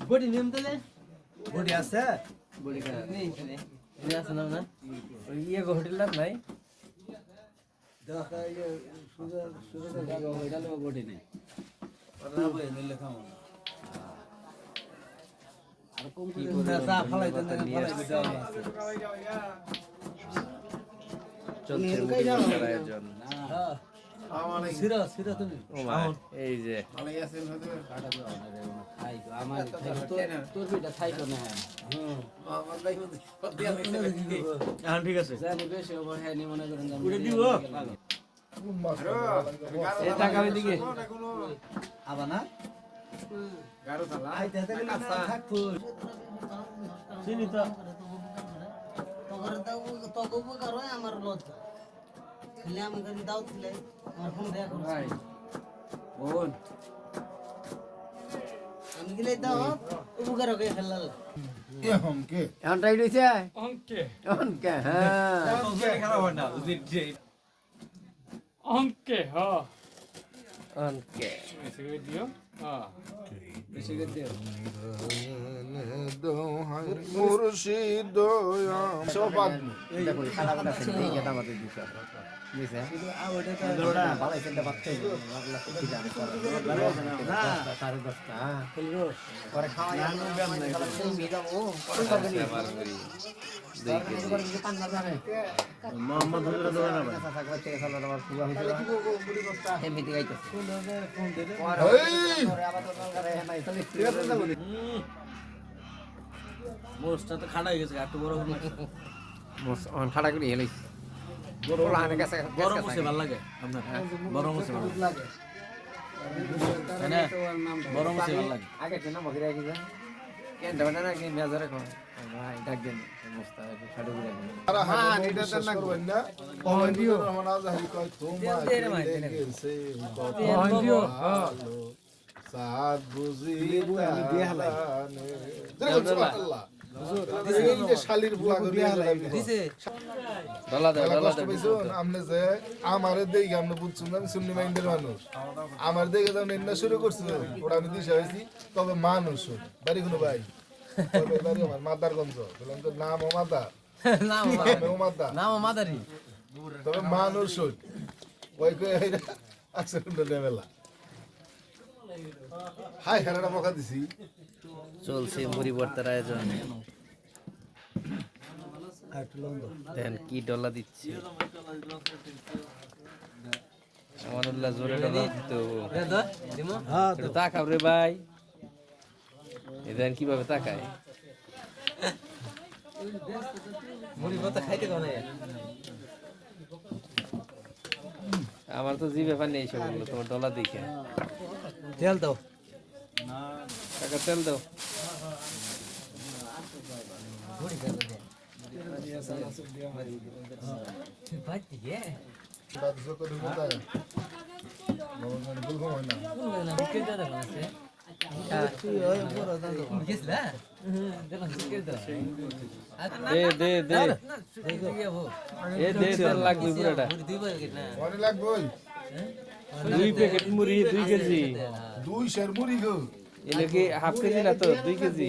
Body নিয়ম তাহলে body আছে বডি নেই তাহলে এটা আছে না ওই ইয়ে হোটেলটা নাই দেখা ইয়ে সুন্দর সুন্দর এটা লো বডি নেই লাভ নিলে খাও আর কম কি করে করে চা ফলাই দেন চলছে মুড়িঘণ্টার আয়োজন। হ্যাঁ সিরা সিরা তুমি ও মা, এই যে আমার তোর বিটা থাইকো না হ্যাঁ ঠিক আছে জানি বেশি ওভার হ্যাঁ নি মনে করেন উড়ে দিব এই টাকা ওইদিকে আবার না গারো থালা আইতে হাতে গেলে না থাকবো চিনি তো তগর দাও তগো উপকার হয় আমার লজ্জা খেলে আমি করে দাও দিলে আমার ফোন দেয়া করো ভাই বোন আমি গেলে দাও উপকার হবে খেলাল এখন টাইট হয়েছে অঙ্কে হ্যাঁ খারাপ হয় না বুঝলি অঙ্কে হ্যাঁ অঙ্কে বেশি করে দিও হ্যাঁ বেশি করে দিও মুর্শিদ সোপাদ দেখো খানা কাটা ছিল এই গেটা আমাদের দিছে দিছে ভালো সেটা বাচ্চা লাগলা কি জানি না 10:30 পরে খাওয়া না সেই মিদাও পরে খাবে নি আমার করি 2 কেজি মোহাম্মদ হুজুর দোয়া না ভাই থাকবা থেকে সালার আমার পুরা হইছে এমনিতে গাইতেছে ফোন দে পরে আবার তো করে নাই তাহলে ক্লিয়ার হয়ে যাবে মোস্টটা তো খাড়া হয়ে গেছে একটু বড় হলো মোস অন খাড়া করে হেলাইছে বড় লানে গেছে বড় মুছে ভালো লাগে আপনার বড় মুছে ভালো লাগে না বড় মুছে ভালো লাগে আগে তো না মগিরা কি যা কেন দেবনা না কি মেজারে কোন ভাই ডাক দেন মোস্তা ছাড়ো করে হ্যাঁ এটা দেন না করবেন না ওহদিও রহমান আজহারি কয় তোমার গেছে ওহদিও সাদ বুঝি আমি বিয়ে হালাই সুবহানাল্লাহ এই যে শালির বুয়া করে দিছে ডলা দাও ডলা দাও বুঝুন আমনে যে আমারে দেখে আমনে বুঝছেন আমি সুন্নি মাইন্ডের মানুষ আমার দেখে যখন এন্না শুরু করছে ওটা আমি দিশা হয়েছি তবে মানুষ বাড়ি কোনো ভাই তবে বাড়ি আমার মাদারগঞ্জ বললাম তো নাম ও মাদার নাম ও মাদার নাম মাদারি তবে মানুষ ওই কই অ্যাক্সিডেন্ট লেভেলা হাই হেরাটা বকা দিছি চলছে মুড়ি ভর্তার আয়োজন দেন কি ডলা দিচ্ছে আমানুল্লাহ জোরে ডলা দিত দিমো হ্যাঁ একটু তাকাও রে ভাই এদেন কিভাবে তাকায় মুড়ি ভাত খাইতে কোন আমার তো জিভে পানি এইসব বললো তোমার ডলা দেখে তেল দাও টাকা তেল দাও বাদ যত ঢুকে যায় ভগবান ভুল হয় না দে দে দে এ দে তেল লাগবে পুরোটা মনে লাগবে 2 প্যাকেট মুড়ি 2 কেজি 2 শের মুড়ি গো এলে কি হাফ কেজি না তো 2 কেজি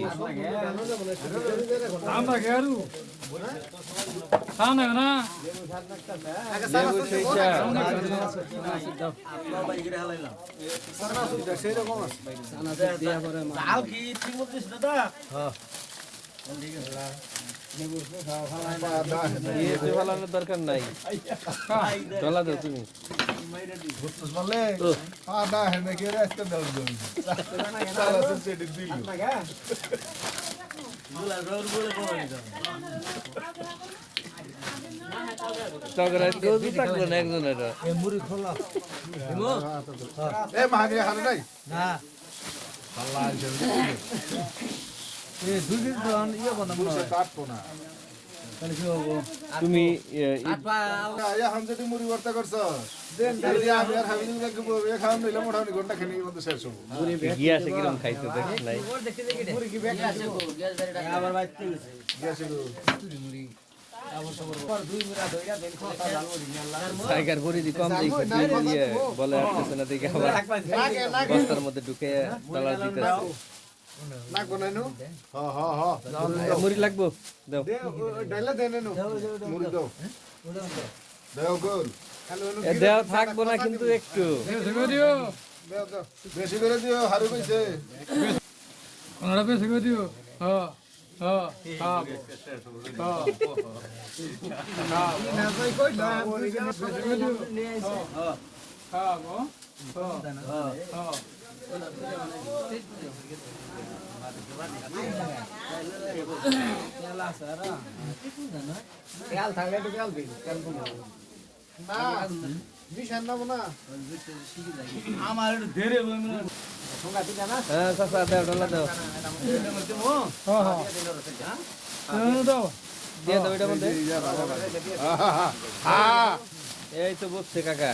আমরা গেরু সামনে না লেবু সেইটা চাল কি ঠিক মতো দিছ দাদা ইয়ে তো ফালানোর দরকার নাই ডলা দাও তুমি বুঝছস বলে না হেনে কে রাস্তা দাও দিল সালা সেটি দিল গুলা রোল বলে বলে টগরাই তো থাকলো না একজনের এ মুড়ি খোলা দিমো এ মাগে হারে নাই না আল্লাহ এ দুই দিন ধন ইয়ে বানাবো না কাটবো না তাহলে কি হবো তুমি আয়া হামজাটি মুড়ি ভর্তা করছ দেন যদি আমি আর হাবিবুল্লাহ কে বলবো খাওয়ান দিলে মোটামুটি ঘন্টা খেলে মধ্যে শেষ হবো গিয়া সে কিরম খাইছো দেখ নাই মুড়ি কি ব্যাগ আবার বাইতে গেছে গেছে জায়গার পরিধি কম দিয়ে বলে আসতেছে না দেখে আবার বস্তার মধ্যে ঢুকে তালা দিতেছে মুড়ি লাগবো দাও মুড়ি দাও দাও গোল এ দেও থাকবো না কিন্তু একটু দিও বেশি করে দিও হারু কইছে ওনারা বেশি করে দিও হ্যাঁ হ্যাঁ খাবো খাবো তেল থাকলে একটু তেল দিন হ্যাঁ চাচা দাও ডলা দাও দাও দিয়ে দাও এটার মধ্যে এই তো বসছে কাকা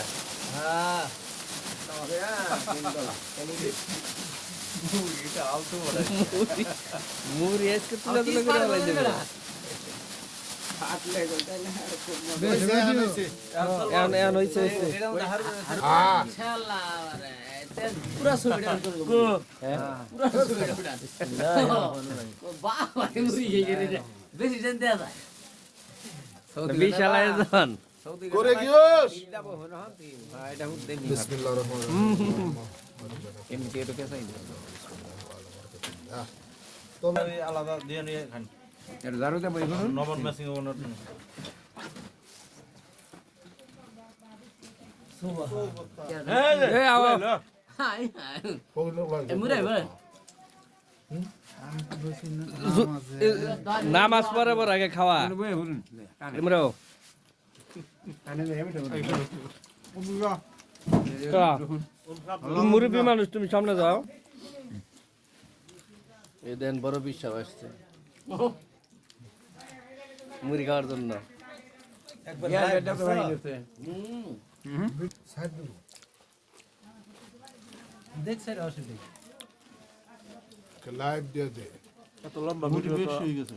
মুড়ি আজকে তুলে তুলে করে ফেলাই দেবে বেশি করে দিও এখন এখন হয়েছে পুরা ছবিটা বেশি টেন দেয়া যায় বিশাল আয়োজন করে গিয়েস এটা হুদ দেন বিসমিল্লাহির রহমানির রহিম এমনি এটা কে চাই তবে আলাদা দিয়ে নিয়ে খান এটা দারু দে বই করুন নবন মেসিং ওনার এই আও হাই কইলো ভাই মুরাই ভাই নামাজ পরে পর আগে খাওয়া বই বলুন ইমরাও কানে দে হেমিটা তুমি মুরব্বী মানুষ তুমি সামনে যাও এই দেন বড় বিশ্বাস আসছে মুড়ি খাওয়ার জন্য এটা তো হয়ে গেছে সাইদু দেখছে রে অসুবিধা লাইভ দিয়ে দে এত লম্বা ভিডিও তো